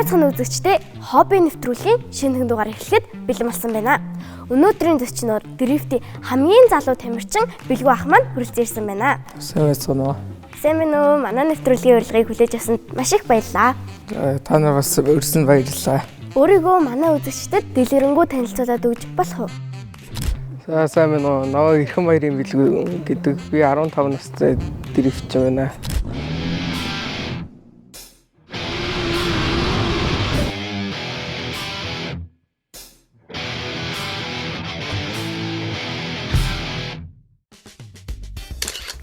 Сайнцхан үзэгчдээ хобби нэвтрүүлгийн шинэхэн дугаар эхлэхэд бэлэн болсон байна. Өнөөдрийн зочноор дрифтийн хамгийн залуу тамирчин Бэлгүү ах маань хүрэлцэн ирсэн байна. Сайн байна уу? Сайн байна уу? Манай нэвтрүүлгийн урилгыг хүлээж авсанд маш их баярлалаа. Та нараас өрсөн баярлалаа. Өөрийгөө манай үзэгчдэд дэлгэрэнгүй танилцуулаад өгч болох уу? Сайн байна уу? Нөө Эрхэн баярын Бэлгүү гэдэг би 15 настай дрифтч байна.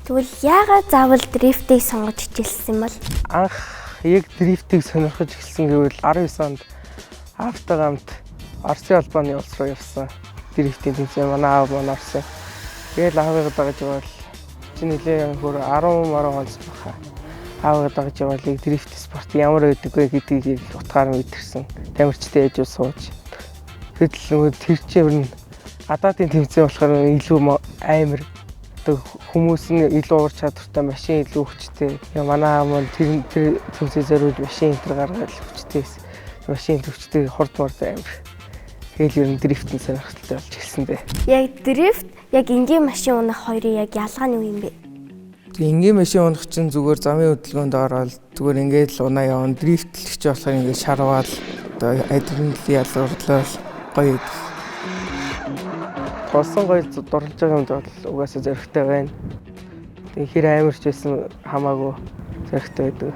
Тэгвэл яагаад заавал дрифтийг сонгож хичээлсэн юм бол? Анх яг дрифтийг сонирхож эхэлсэн гэвэл 19 онд аавтайгаа хамт Оросын албаны улс руу явсан. Дрифтийн тэмцээн манай аав маань орсон. Тэгэл аавыгаа дагаж явал чи нэлээ хөр 10 онд баха. Аавыгаа дагаж явал яг дрифт спорт ямар байдаг вэ гэдгийг утгаар мэдэрсэн. Тамирчтай ээж сууж. Тэгэл тэр чинь гадаадын тэмцээн болохоор илүү амар хүмүүс нь илүү уур чадвартай, машин илүү хүчтэй. Манай аав маань тэр тэмцээн зориулж машин энэ гаргаад хүчтэй байсан. Машин хүчтэй хурд амар. Тэгэл ер нь дрифтэн сонирхолтой болж ирсэн дээ. Яг дрифт, яг энгийн машин унах хоёрын яг ялгаа нь юу юм бэ? Энгийн машин унах чинь зүгээр замын хөдөлгөөнд ороод зүгээр ингээд л унаа явна. Дрифтлэгч болохоор ингээд шарваад одоо адреналин ялгарлал гоё. Болсон гоё дурлж байгаа юм бол угаасаа зөрөгтэй байна. Тэгээ хэр амарч байсан хамаагүй зөрөгтэй байдаг.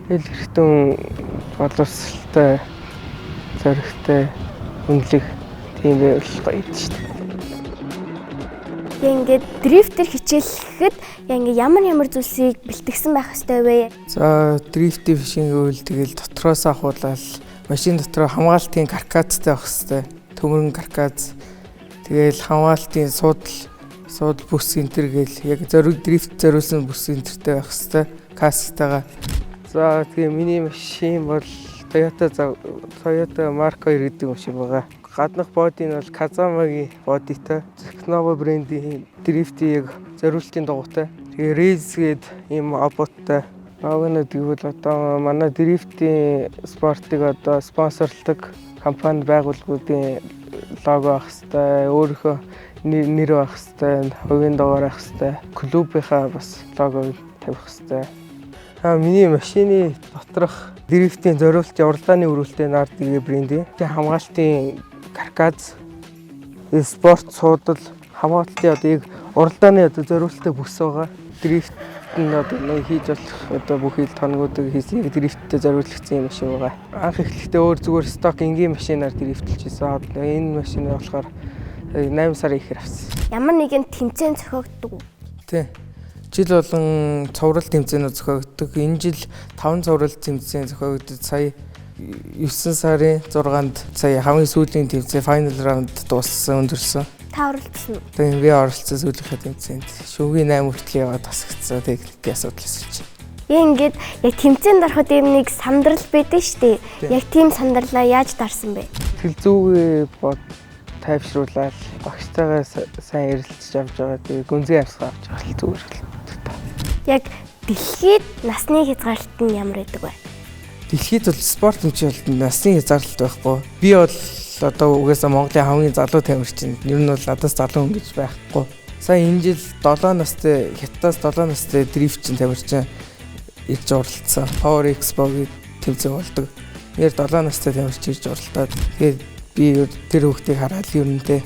Хэл хэрэгтэн боловсралтай зөрөгтэй үнэлэх тийм байвал гоё шүү дээ. Ингээд дрифтер хичээлэхэд ингээд ямар зүйлсийг бэлтгэсэн байх ёстой вэ? За дрифтийн фишинг гэвэл тэгэл дотроос ахуулаад машин дотроо хамгаалтын каркастай байх ёстой. Төмөрн каркас. Тэгэл хамгаалтын суудл бүс энтер гэл яг дрифт зориулсан бүс энтертэй байх хэвээр касктайгаа. За тэгээ миний машин бол Toyota Mark 2 гэдэг машин байгаа. Гаднах боди нь бол Kazamaгийн бодитой. Teknova брендийн дрифтийн яг зориултын дугуйтай. Тэгээ Race гээд ийм оботтой. Агнад гэвэл одоо манай дрифтийн спортыг одоо спонсорлдог компани байгууллагуудын лого ах хэвээр өөрийнхөө нэр байх хэвээр хувийн дугаар байх хэвээр клубийнхаа бас логог тавих хэвээр. Миний машины доторх дрифтийн зориултын уралдааны өрүүлтэй Nardi брендийн хамгаалтын каркас спорт суудал хамгаалтын одоо яг уралдааны одоо зориулттай бүс байгаа. Дрифт нь одоо хийж болох одоо бүх ил тоногуудыг хийсэн дрифттэй зориулагдсан юм шиг байгаа. Анх эхлэхдээ өөр зүгээр сток энгийн машинаар дрифтэлж хийсэн. Энэ машины болохоор 8 сарын ихэр авсан. Ямар нэгэн тэмцээн зохиогддог уу? Тий. Жил болон цоврал тэмцээнүүд зохиогддог. Энэ жил 5 цоврал тэмцээн зохиогдод сая 9 сарын 6-нд сая хамгийн сүүлийн тэмцээн final round дууссан өндөрлсөн. Та оролцсон уу? Тэгээ би оролцсон сүүлийнхээ тэмцээнд. Шүүгийн 8 хүртэл яваад тасагдсан. Техникийн асуудал эсэлж. Ингээд яг тэмцээнд ороход ийм нэг сандрал байдаг шүү дээ. Яг тийм сандралаа яаж дарсан бэ? Тэл зүгээ бод тайвшруулаад багштайгаа сайн ярилцж авч байгаа. Тэгээ гүнзгий авсгаа авч байгаа л зүгээр л. Яг дэлхийд насны хязгаарлалт нь ямар байдаг вэ? Дэлхийд бол спорт хэмжээлд насны хязгаарлалт байхгүй. Би бол одоо угаасаа Монголын хамгийн залуу тамирчин. Ер нь бол надаас залуу хүн гэж байхгүй. Сая энэ жил 7 настай Хятадаас 7 настай дрифтчин тамирчин ирж оролцсон. Power Expo-гийн тэмцээн болдог. Нэр 7 настай тамирчин ирж оролцоод тэгээд би тэр хүүхдийг хараад ер нь тэ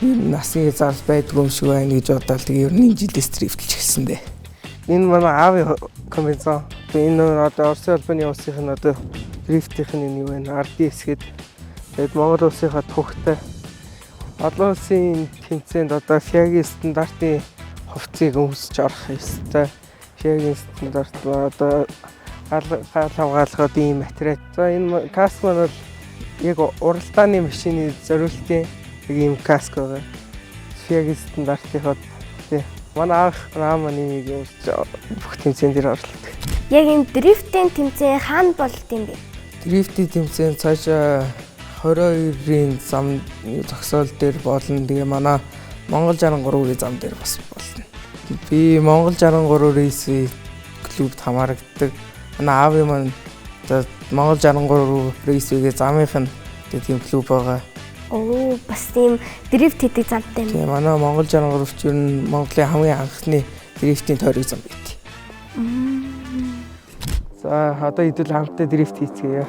насны хязгаарлалт байдгүй юм шиг байна гэж бодоод тэгээд ер нь энэ жилээс дрифтэлж эхэлсэн дээ. Энэ манай аавын комбинзон. Энэ одоо Оросын албаны улсынх нь одоо дрифтийнх нь юу вэ? RDS гэдэг. Тэгээд Монгол улсынхаа түүхтэй олон улсын тэмцээнд одоо FIA-гийн стандартын хувцсыг өмсөж орох ёстой. FIA-гийн стандарт одоо гал хамгаалахад ийм материал. За энэ каск маань бол яг уралдааны машины зориултын ийм каск байгаа. FIA-гийн стандартынхаа тий. Манай аав маань энийг бүх тэмцээнд дээр оролцдог. Яг энэ дрифтийн тэмцээн хаана болд юм бэ? Дрифтийн тэмцээн цаашаа 22-ын зам зогсоол дээр болно. Тэгээ манай Монгол 63-ийн зам дээр бас болно. Би Монгол 63 рейсийн клубт хамаардаг. Манай аавын маань Монгол 63 рейсгээ замынх нь тийм клуб байгаа. Оо бас тийм дрифт хийдэг замтай юм. Тийм манай Монгол 63-ч ер нь Монголын хамгийн анхны дрифтийн тойрог зам байт. За одоо хэдүүл хамтдаа дрифт хийцгээе.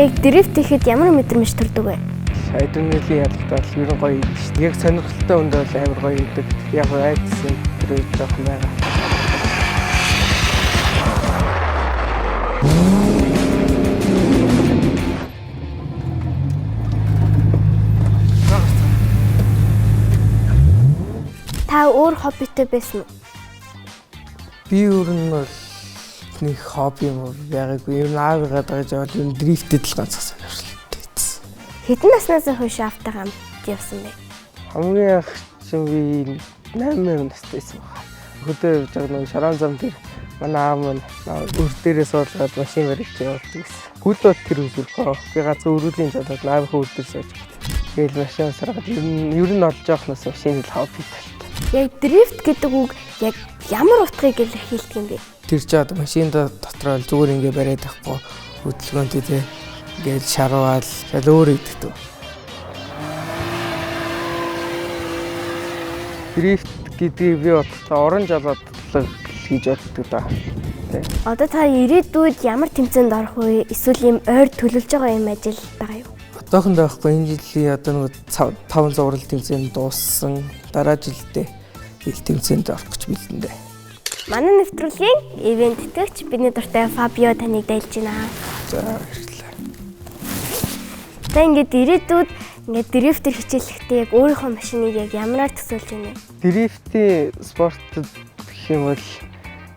Яг дрифт хийхэд ямар мэдрэмж төрдөг вэ? Адреналин ялгадал ер нь гоё идэв шүү дээ. Яг сонирхолтой өндөө бол амар гоё идэг. Яг айдсан тэр жоох байгаа. Та өөр хоббитэй байсан уу? Би өөр нь бол нэг хобби юм байгаагүй. Ер нь аавыгаа дагаж яваад ер нь дрифтэд л ганцхан сонирхолтой байсан. Хэдэн наснаас хойш автаа хамт явсан бэ? Хамгийн анх чинь би 8 настайсэн байна. Хөдөө явж байгаа нэг шаран зам дээр манай аав маань үр дээрээ суулгаад машин барьж явуулдаг гэсэн. Гүл бод тэр үзүрхөө. Би ганц өрүүлийн жолоод аавынхаа үр дээр сууж. Тэгэл машин саргаад ер нь олж явахнаас машин л хобби талтай. Яг дрифт гэдэг үг яг ямар утгыг илэрхийлдэг юм бэ? Тэр ч одоо машинд дотроо зүгээр ингээ бариад байхгүй хөдөлгөөнтэй те ингээл шарвал тэгэл өөр иддэг. Дрифт гэдгийг би бодохдоо орон жолоодлого хийж боддог да. Одоо та ирээдүйд ямар тэмцээнд орох вэ? Эсвэл ийм ойр төлөвлөж байгаа юм ажил байгаа юу? Одоохондоо байхгүй энэ жилийн одоо нэг 5 зураг тэмцээнд дууссан. Дараа жилдээ ил тэмцээнд орох гэж бэлдэндээ. Манай нэвтрүүлгийн ивент тэтгэгч бидний дуртай Фабио таныг дайлж байна. За баярлалаа. За ингээд ирээдүйд ингээд дрифтер хичээлэхдээ яг өөрийнхөө машиныг яг ямараар төсөөлж байна вэ? Дрифтийн спортод гэх юм бол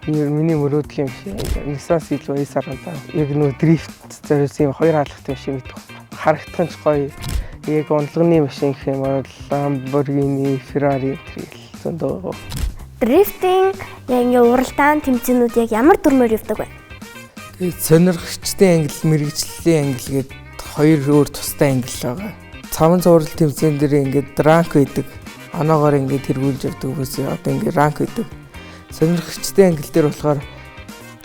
миний мөрөөдөл юм шиг Nissan Silvia S10 яг нөө дрифт зориулсан юм хоёр хаалгатай машин мэдэх. Харагдах нь гоё. Яг унтлагын машин гэх юм бол Lamborghini, Ferrari гэх зөндөө. Дрифтинг яг ингээд уралдаан тэмцээнүүд яг ямар дүрмээр явдаг вэ? Тэгээд сонирхогчтой англи, мэрэгжлийн англи гээд хоёр өөр тустай англи байгаа. Цаван зураг тэмцээн дээр ингээд ранк байдаг. Оноогоор ингээд тэргүүлж явдаг хүмүүс одоо ингээд ранк байдаг. Сонирхогчтой англи дээр болохоор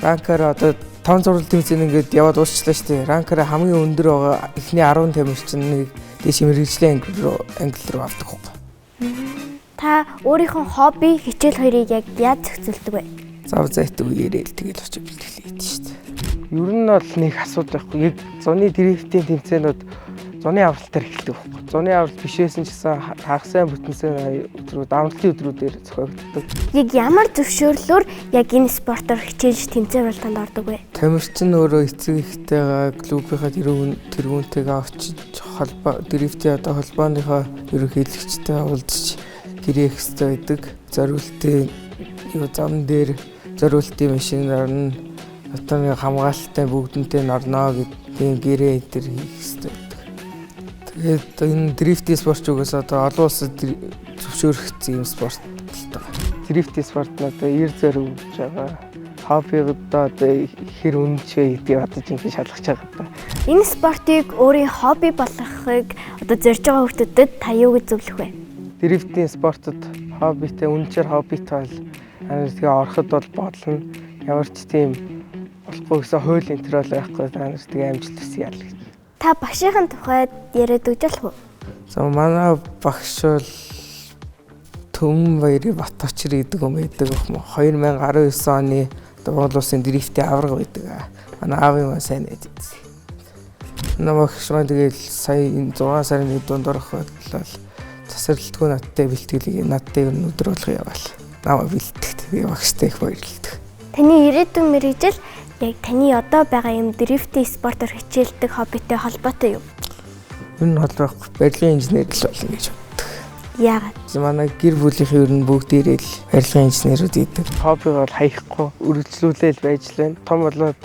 ранкаар одоо 5 зураг тэмцээн ингээд яваад дуусчлаа шүү дээ. Ранкаар хамгийн өндөр байгаа эхний 10 тамирчин нэг дэш мэрэгжлийн англи руу авдаг хөө. Та өөрийнхөө хобби, хичээл хоёрыг яг яаж зохицуулдаг вэ? Зав зайтай үеэрээ л тэгэл очиж бэлтгэл хийдэг шүү дээ. Ер нь бол нэг асуудал байхгүй. Яг зуны дрифтийн тэмцээнүүд зуны авралтаар эхэлдэг байхгүй. Зуны авралт биш байсан ч гэсэн хагасаа бүтэнсэн өдрүүд, авралтын өдрүүдээр зохиогддог. Яг ямар зөвшөөрлөөр яг энэ спортоор хичээлж тэмцээн уралдаанд ордог вэ? Тамирчин өөрөө эцэг эхтэйгээ клубийнхаа тэргүүнтэйгээ очиж дрифтийн одоо холбооныхоо ерөнхийлөгчтэй уулзч гэрээ хэстэй байдаг. Зориултын зам дээр зориултын машин орно. Дотор хамгаалалттай бүгдэнтэй орно гэдгийг гэрээ энэ хийх хэстэй байдаг. Тэгээд энэ дрифтийн спорт угаас одоо олон улсад зөвшөөрөгдсөн юм спорт л таа. Дрифтийн спорт нь одоо ир зориг өгж байгаа. Хоббигдоо одоо хэр үнэчээ гэдгийг одоо жинхэнэ шалгаж байгаа даа. Энэ спортыг өөрийн хобби болгохыг одоо зорж байгаа хүмүүстэд та юу гэж зөвлөх вэ? Дрифтийн спортод хоббитэй үнэхээр хоббитай бол тэгээ ороход бол бодлоо ямар ч тийм болохгүй гэсэн хууль энтер бол байхгүй танаас тэгээ амжилт хүсье ял гэж. Та багшийн тухайд яриад өгч болох уу? За манай багш бол Төмбаяр Батбачир гэдэг юм байдаг юм. 2019 оны Монгол улсын дрифтийн авраг байдаг. Манай аавын маань сайн найз. Манай багш маань тэгээ сая энэ 6 сарын 1 дунд орох бодлоо засварлалтгүй надтай бэлтгэлийг надтай өнөдөр болгох яваал. Намаа бэлтгэх тэгээ багштай их баярлалдаг. Таны ирээдүйн мэргэжил яг таны одоо байгаа юм дрифтийн спортоор хичээлдэг хоббитэй холбоотой юу? Энэ бол байхгүй барилгын инженер л болно гэж боддог. Яагаад? Манай гэр бүлийнхэн ер нь бүгдээрээ л барилгын инженерүүд идэг. Хоббиг бол хаяхгүй үргэлжлүүлээл байж лээ. Том болоод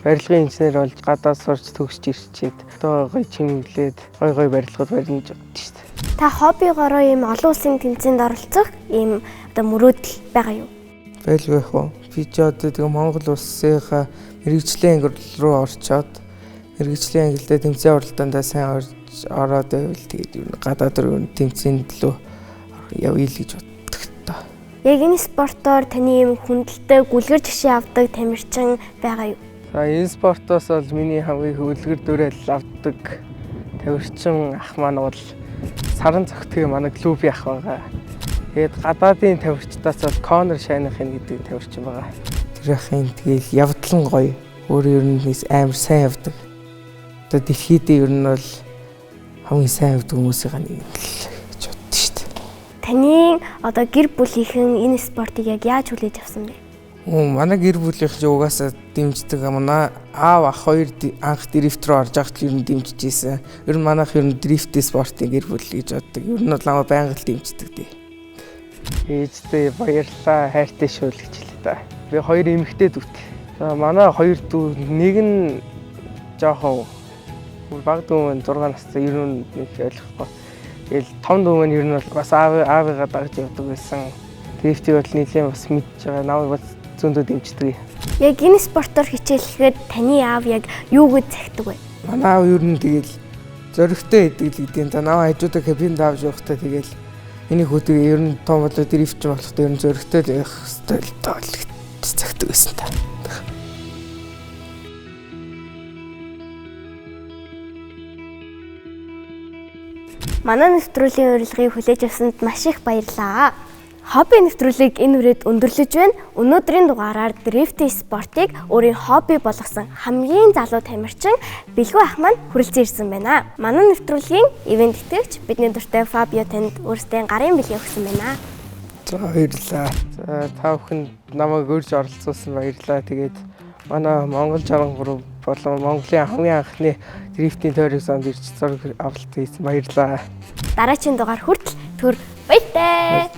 Барилгын инженер болж гадаад сурч төгсч ирчээд одоо гоё чимэглээд гоё барилгад барьж бодчих шүү дээ. Та хоббигоороо ийм олон улсын тэмцээнд оролцох ийм одоо мөрөөдөл байгаа юу? Байлгүй яг уу. Би ч одоо тэгээ Монгол улсынхаа мэрэгжлийн англи руу орчоод мэрэгжлийн ангилдаа тэмцээн оролдоондоо сайн ороод байвал тэгээд юу гадаад руу тэмцээнд лөө явъя л гэж боддог та. Яг энэ спортоор таны ийм хүндэлтэй гүлгэр жишээ авдаг тамирчин байгаа юу? За энэ спортоос бол миний хамгийн хөлгөр дүрэл авдаг тамирчин ах маань бол Саран цогтгийн манай клубын ах байгаа. Тэгээд гадаадын тамирчдаас бол Конор Шайнахын гэдэг тамирчин байгаа. Тэр ахын тэгэл явдлан гоё. Өөр ер нь амар сайн явдаг. Одоо дэлхийд ер нь бол хамгийн сайн явдаг хүмүүсийн нэг л гэж боддоо шүү дээ. Таны одоо гэр бүлийнхэн энэ спортыг яг яаж хүлээж авсан бэ? Манай гэр бүлийнх ч угаасаа дэмждэг. Манай аав ах хоёр анх дрифт руу орж байхад ер нь дэмжиж ийсэн. Ер нь манайх ер нь дрифт спортын гэр бүл гэж боддог. Ер нь бол намайг байнга л дэмждэг дээ. Ээжтэй баярлалаа, хайртай шүү л гэж хэлээ та. Би хоёр эмэгтэй дүүтэй. За манай хоёр дүү нэг нь жоохон баг дүү нь 6 настай ер нь нэг ойлгохгүй. Тэгэл том дүү нь ер нь бас аавыгаа дагж явдаг байсан. Дрифтийг бол нийлээ бас мэдж байгаа. Намайг бас зөндөө дэмждэг. Яг энэ спортоор хичээлэхэд таны аав яг юуг захидаг вэ? Манай аав ер нь тэгэл зөрөгтэй идэг л гэдэг. За наваа хажуудаа кабинд авч явахдаа тэгэл миний хүүдэг ер нь том болоо дрифт ч болохтой ер нь зөрөгтэй л явах хэрэгтэй л тоолог захидаг байсан та. Манай нэвтрүүлгийн урилгыг хүлээж авсанд маш их баярлалаа. Хобби нэвтрүүлгийг энэ үрээд өндөрлөж байна. Өнөөдрийн дугаараар дрифтинг спортыг өөрийн хобби болгосон хамгийн залуу тамирчин Бэлгүй ах маань хүрэлцэн ирсэн байна. Манай нэвтрүүлгийн ивент итгэгч бидний дуртай Фабио танд өөрсдийн гарын бэлгийн өгсөн байна. За баярлалаа. За та бүхэнд намайг урьж оролцуулсан баярлалаа. Тэгээд манай Монгол 63 болон Монголын хамгийн анхны дрифтинг тойрог зонд ирж зураг авалт хийсэн баярлалаа. Дараагийн дугаар хүртэл түр баяртай.